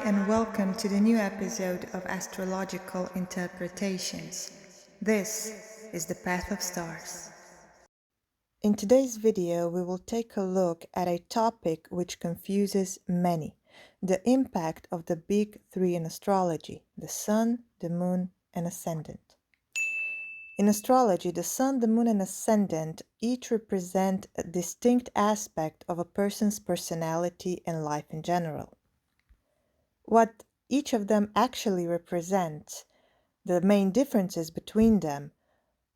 and welcome to the new episode of Astrological Interpretations. This is the Path of Stars. In today's video, we will take a look at a topic which confuses many: the impact of the big three in astrology: the Sun, the Moon, and Ascendant. In astrology, the Sun, the Moon, and Ascendant each represent a distinct aspect of a person's personality and life in general. What each of them actually represents, the main differences between them,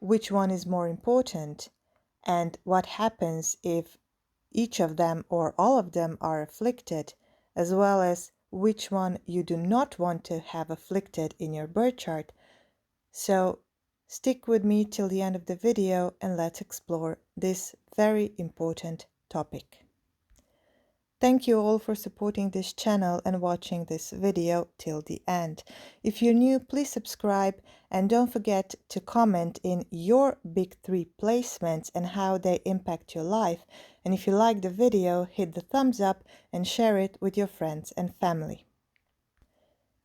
which one is more important, and what happens if each of them or all of them are afflicted, as well as which one you do not want to have afflicted in your birth chart. So stick with me till the end of the video and let's explore this very important topic. Thank you all for supporting this channel and watching this video till the end. If you're new, please subscribe and don't forget to comment in your big three placements and how they impact your life. And if you like the video, hit the thumbs up and share it with your friends and family.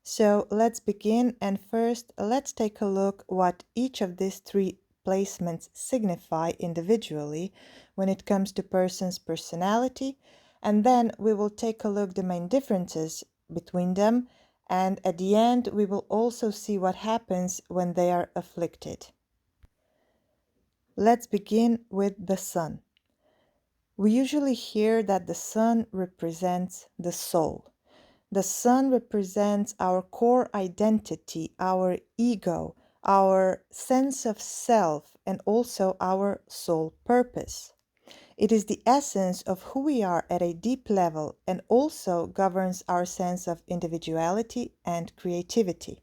So let's begin, and first let's take a look what each of these three placements signify individually when it comes to person's personality, and then we will take a look at the main differences between them, and at the end we will also see what happens when they are afflicted. Let's begin with the Sun. We usually hear that the Sun represents the soul. The Sun represents our core identity, our ego, our sense of self, and also our soul purpose. It is the essence of who we are at a deep level and also governs our sense of individuality and creativity.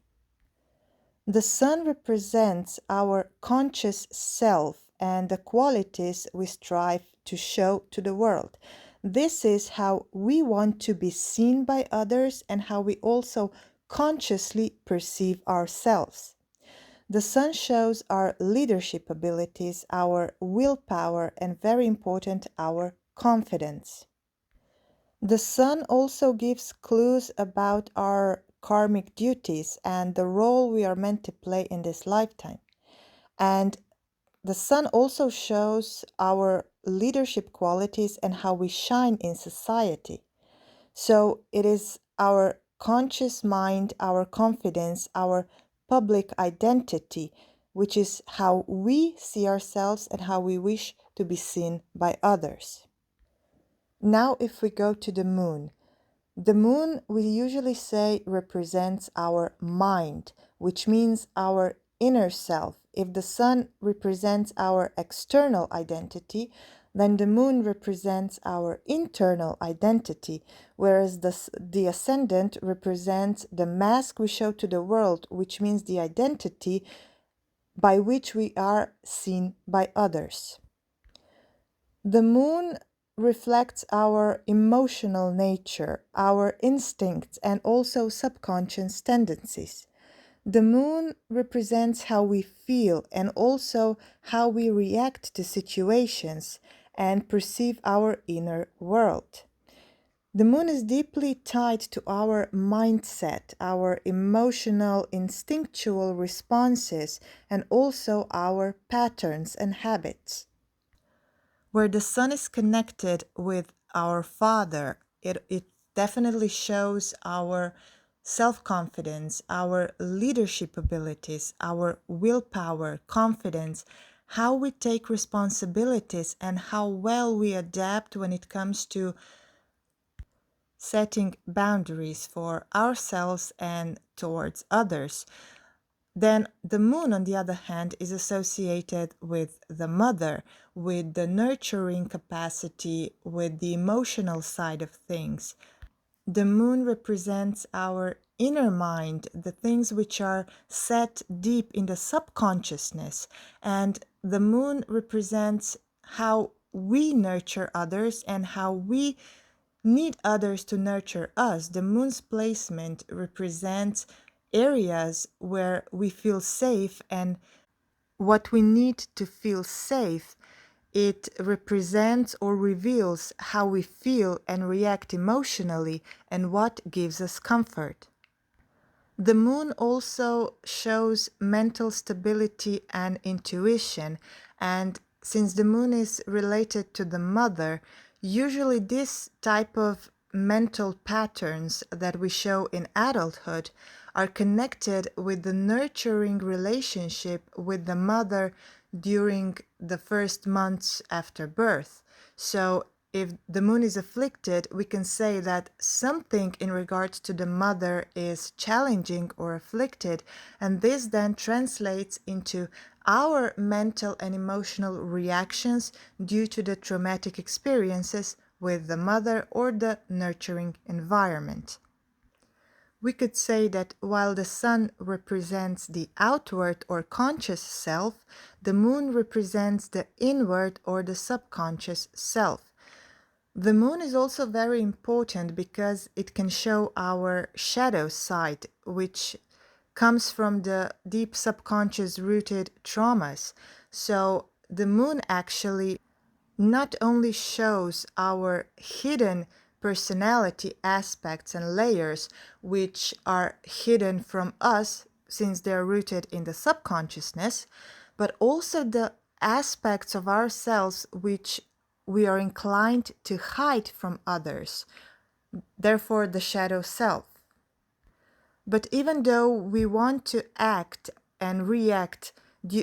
The Sun represents our conscious self and the qualities we strive to show to the world. This is how we want to be seen by others and how we also consciously perceive ourselves. The Sun shows our leadership abilities, our willpower, and very important, our confidence. The Sun also gives clues about our karmic duties and the role we are meant to play in this lifetime. And the Sun also shows our leadership qualities and how we shine in society. So it is our conscious mind, our confidence, our public identity, which is how we see ourselves and how we wish to be seen by others. Now, if we go to the Moon we usually say represents our mind, which means our inner self. If the Sun represents our external identity, then the Moon represents our internal identity, whereas the Ascendant represents the mask we show to the world, which means the identity by which we are seen by others. The Moon reflects our emotional nature, our instincts, and also subconscious tendencies. The Moon represents how we feel and also how we react to situations and perceive our inner world. The Moon is deeply tied to our mindset, our emotional, instinctual responses, and also our patterns and habits. Where the Sun is connected with our Father, it definitely shows our self-confidence, our leadership abilities, our willpower, confidence, how we take responsibilities, and how well we adapt when it comes to setting boundaries for ourselves and towards others. Then the Moon, on the other hand, is associated with the mother, with the nurturing capacity, with the emotional side of things. The Moon represents our inner mind, the things which are set deep in the subconsciousness, and the Moon represents how we nurture others and how we need others to nurture us. The Moon's placement represents areas where we feel safe, and what we need to feel safe It represents or reveals how we feel and react emotionally and what gives us comfort. The moon also shows mental stability and intuition, and since the moon is related to the mother, usually this type of mental patterns that we show in adulthood are connected with the nurturing relationship with the mother during the first months after birth. So if the moon is afflicted, we can say that something in regards to the mother is challenging or afflicted, and this then translates into our mental and emotional reactions due to the traumatic experiences with the mother or the nurturing environment. We could say that while the sun represents the outward or conscious self, the moon represents the inward or the subconscious self. The moon is also very important because it can show our shadow side, which comes from the deep subconscious rooted traumas. So the moon actually not only shows our hidden personality aspects and layers, which are hidden from us since they're rooted in the subconsciousness, but also the aspects of ourselves which we are inclined to hide from others, therefore the shadow self. But even though we want to act and react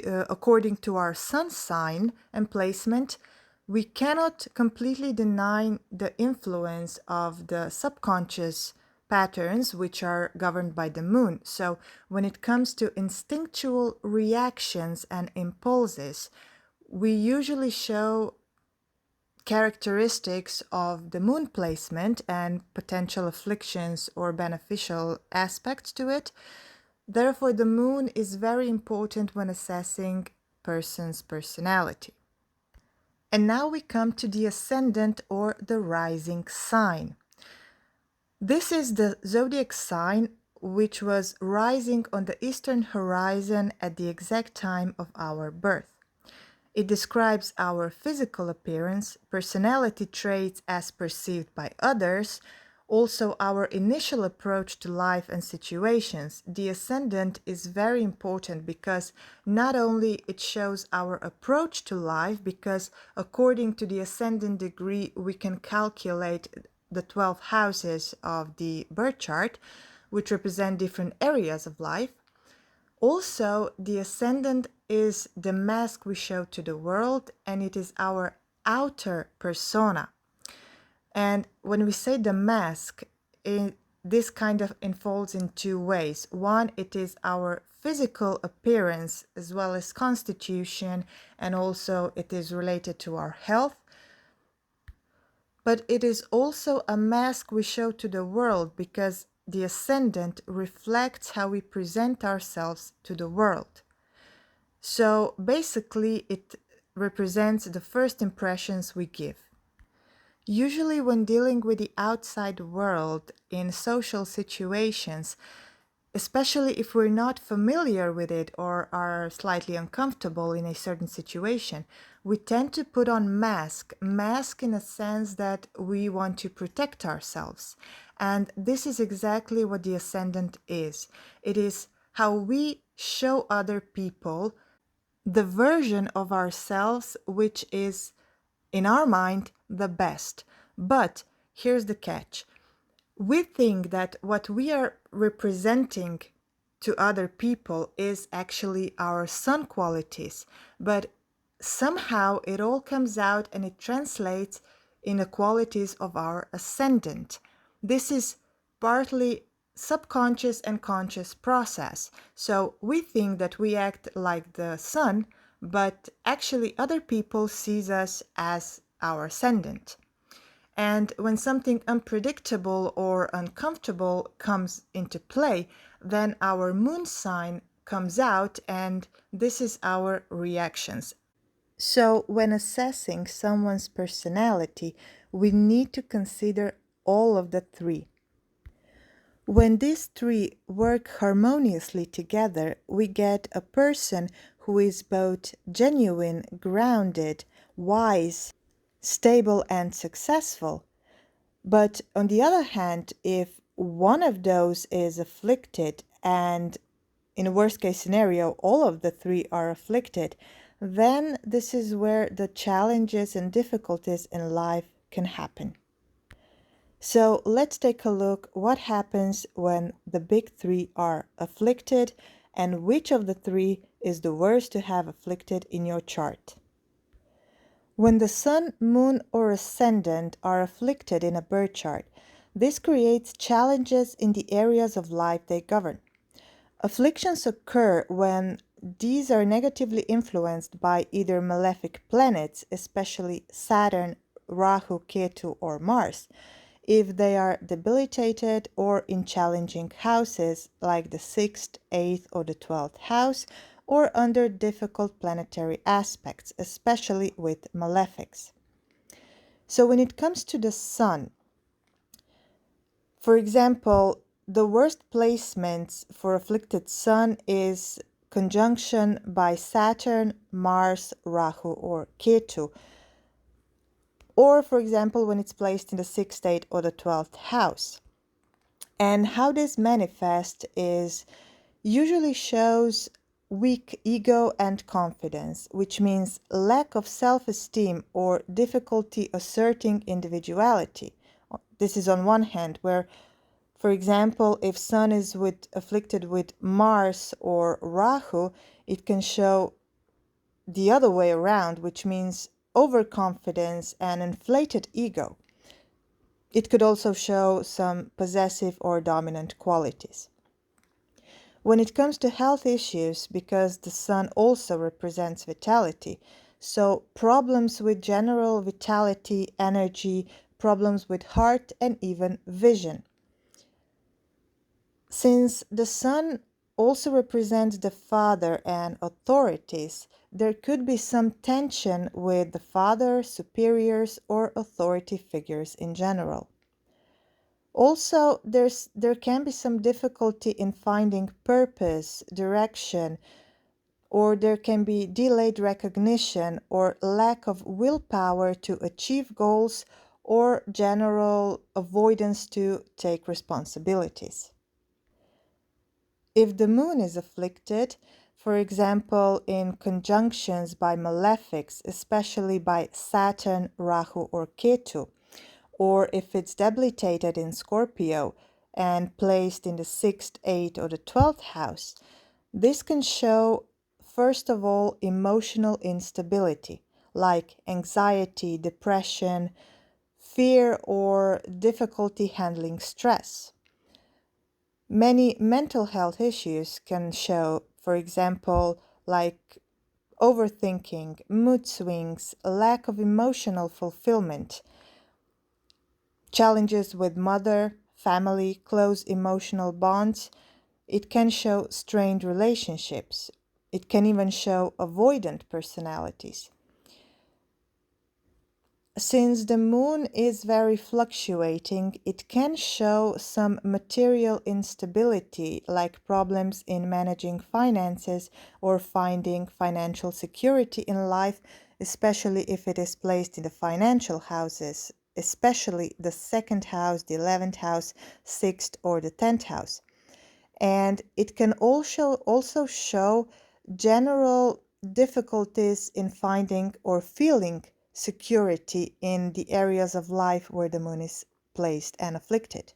according to our sun sign and placement, we cannot completely deny the influence of the subconscious patterns which are governed by the moon. So when it comes to instinctual reactions and impulses, we usually show characteristics of the moon placement and potential afflictions or beneficial aspects to it. Therefore, the moon is very important when assessing person's personality. And now we come to the ascendant or the rising sign. This is the zodiac sign which was rising on the eastern horizon at the exact time of our birth. It describes our physical appearance, personality traits as perceived by others, also our initial approach to life and situations. The ascendant is very important because not only it shows our approach to life, because according to the ascendant degree we can calculate the 12 houses of the birth chart, which represent different areas of life. Also, the ascendant is the mask we show to the world, and it is our outer persona. And when we say the mask, this kind of unfolds in two ways. One, it is our physical appearance as well as constitution, and also it is related to our health. But it is also a mask we show to the world because the ascendant reflects how we present ourselves to the world. So basically, it represents the first impressions we give. Usually, when dealing with the outside world in social situations, especially if we're not familiar with it or are slightly uncomfortable in a certain situation, we tend to put on mask in a sense that we want to protect ourselves. And this is exactly what the ascendant is. It is how we show other people the version of ourselves which is, in our mind, the best. But here's the catch. We think that what we are representing to other people is actually our sun qualities, but somehow it all comes out and it translates in the qualities of our ascendant. This is partly subconscious and conscious process. So we think that we act like the sun, but actually other people sees us as our ascendant. And when something unpredictable or uncomfortable comes into play, then our moon sign comes out, and this is our reactions. So, when assessing someone's personality, we need to consider all of the three. When these three work harmoniously together, we get a person who is both genuine, grounded, wise, stable, and successful. But on the other hand, if one of those is afflicted, and in a worst case scenario, all of the three are afflicted, then this is where the challenges and difficulties in life can happen. So let's take a look what happens when the big three are afflicted and which of the three is the worst to have afflicted in your chart. When the sun, moon, or ascendant are afflicted in a birth chart, this creates challenges in the areas of life they govern. Afflictions occur when these are negatively influenced by either malefic planets, especially Saturn, Rahu, Ketu, or Mars, if they are debilitated or in challenging houses like the 6th, 8th, or the 12th house, or under difficult planetary aspects, especially with malefics. So when it comes to the sun, for example, the worst placements for afflicted sun is conjunction by Saturn, Mars, Rahu, or Ketu, or for example when it's placed in the 6th, 8th, or the 12th house. And how this manifests is usually shows weak ego and confidence, which means lack of self-esteem or difficulty asserting individuality. This is on one hand, where, for example, if Sun is afflicted with Mars or Rahu, it can show the other way around, which means overconfidence and inflated ego. It could also show some possessive or dominant qualities. When it comes to health issues, because the sun also represents vitality, so problems with general vitality, energy, problems with heart, and even vision. Since the sun also represents the father and authorities, there could be some tension with the father, superiors, or authority figures in general. Also, there can be some difficulty in finding purpose, direction, or there can be delayed recognition or lack of willpower to achieve goals or general avoidance to take responsibilities. If the moon is afflicted, for example, in conjunctions by malefics, especially by Saturn, Rahu, or Ketu, or if it's debilitated in Scorpio and placed in the 6th, 8th, or the 12th house, this can show, first of all, emotional instability, like anxiety, depression, fear, or difficulty handling stress. Many mental health issues can show, for example, like overthinking, mood swings, lack of emotional fulfillment, challenges with mother, family, close emotional bonds. It can show strained relationships. It can even show avoidant personalities. Since the moon is very fluctuating, it can show some material instability, like problems in managing finances or finding financial security in life, especially if it is placed in the financial houses, especially the 2nd house, the 11th house, 6th, or the 10th house. And it can also show general difficulties in finding or feeling security in the areas of life where the moon is placed and afflicted.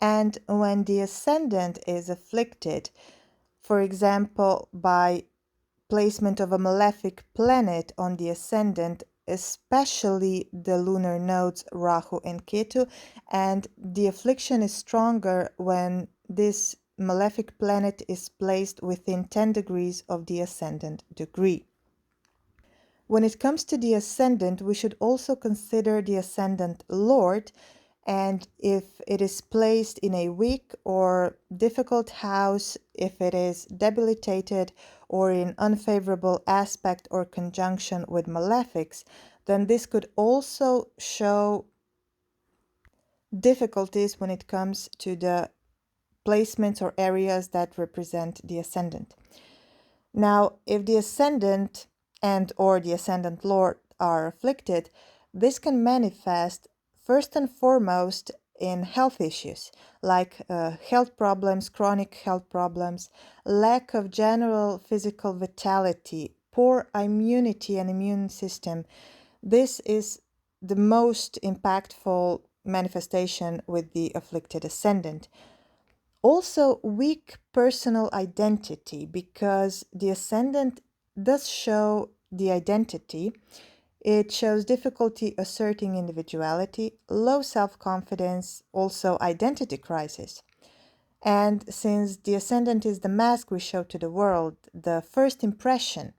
And when the ascendant is afflicted, for example, by placement of a malefic planet on the ascendant, especially the lunar nodes Rahu and Ketu, and the affliction is stronger when this malefic planet is placed within 10 degrees of the ascendant degree. When it comes to the ascendant, we should also consider the ascendant lord, and if it is placed in a weak or difficult house, if it is debilitated or in unfavorable aspect or conjunction with malefics, then this could also show difficulties when it comes to the placements or areas that represent the ascendant. Now, if the ascendant and or the ascendant lord are afflicted, this can manifest first and foremost in health issues like health problems, chronic health problems, lack of general physical vitality, poor immunity and immune system. This is the most impactful manifestation with the afflicted ascendant. Also, weak personal identity, because the ascendant does show the identity. It shows difficulty asserting individuality, low self-confidence, also identity crisis. And since the ascendant is the mask we show to the world, the first impression,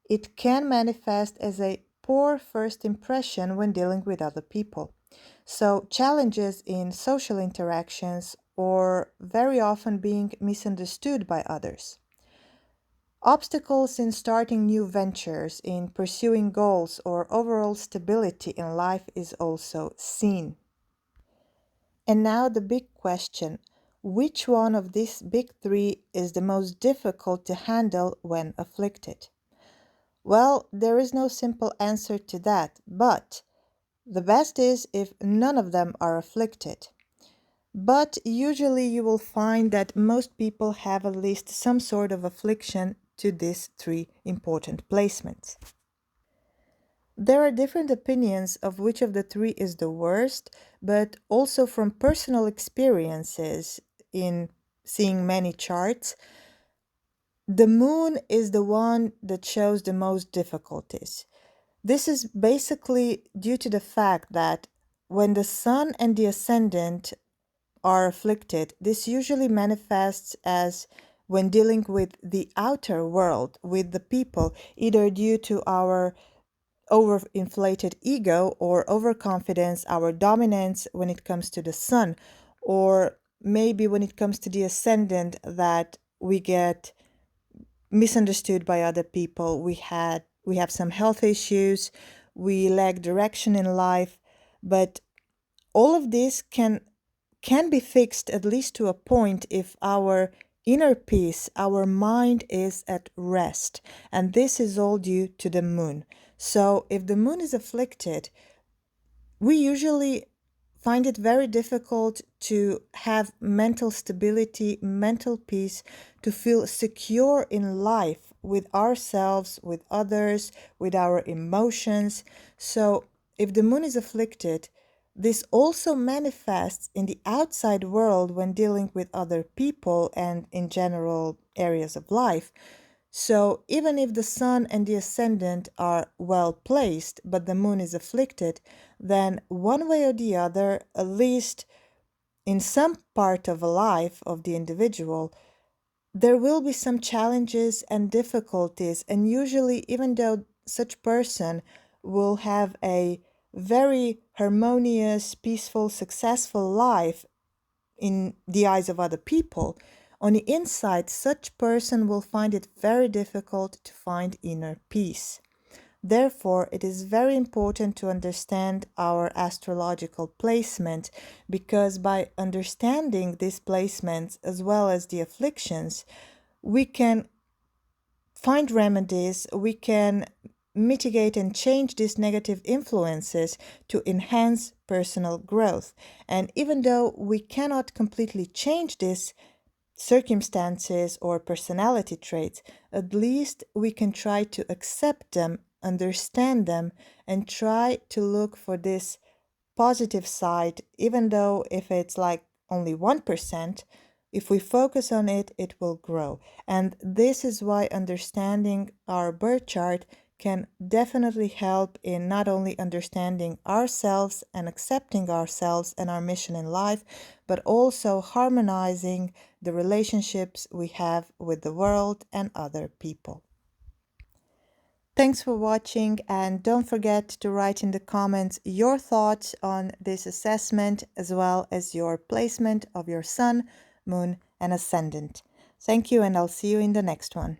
it can manifest as a poor first impression when dealing with other people. So, challenges in social interactions or very often being misunderstood by others. Obstacles in starting new ventures, in pursuing goals, or overall stability in life is also seen. And now the big question, which one of these big three is the most difficult to handle when afflicted? Well, there is no simple answer to that, but the best is if none of them are afflicted. But usually you will find that most people have at least some sort of affliction to these three important placements. There are different opinions of which of the three is the worst, but also from personal experiences in seeing many charts, the moon is the one that shows the most difficulties. This is basically due to the fact that when the sun and the ascendant are afflicted, this usually manifests as when dealing with the outer world, with the people, either due to our overinflated ego or overconfidence, our dominance when it comes to the sun, or maybe when it comes to the ascendant that we get misunderstood by other people. We have some health issues, we lack direction in life, but all of this can be fixed at least to a point if our inner peace, our mind is at rest. And this is all due to the moon. So if the moon is afflicted, we usually find it very difficult to have mental stability, mental peace, to feel secure in life with ourselves, with others, with our emotions. So if the moon is afflicted, this also manifests in the outside world when dealing with other people and in general areas of life. So even if the sun and the ascendant are well placed, but the moon is afflicted, then one way or the other, at least in some part of a life of the individual, there will be some challenges and difficulties. And usually, even though such person will have a very harmonious, peaceful, successful life in the eyes of other people, on the inside, such person will find it very difficult to find inner peace. Therefore, it is very important to understand our astrological placement, because by understanding these placements as well as the afflictions, we can find remedies, we can mitigate and change these negative influences to enhance personal growth. And even though we cannot completely change these circumstances or personality traits, at least we can try to accept them, understand them, and try to look for this positive side, even though if it's like only 1%, if we focus on it, it will grow. And this is why understanding our birth chart can definitely help in not only understanding ourselves and accepting ourselves and our mission in life, but also harmonizing the relationships we have with the world and other people. Thanks for watching, and don't forget to write in the comments your thoughts on this assessment as well as your placement of your sun, moon, and ascendant. Thank you, and I'll see you in the next one.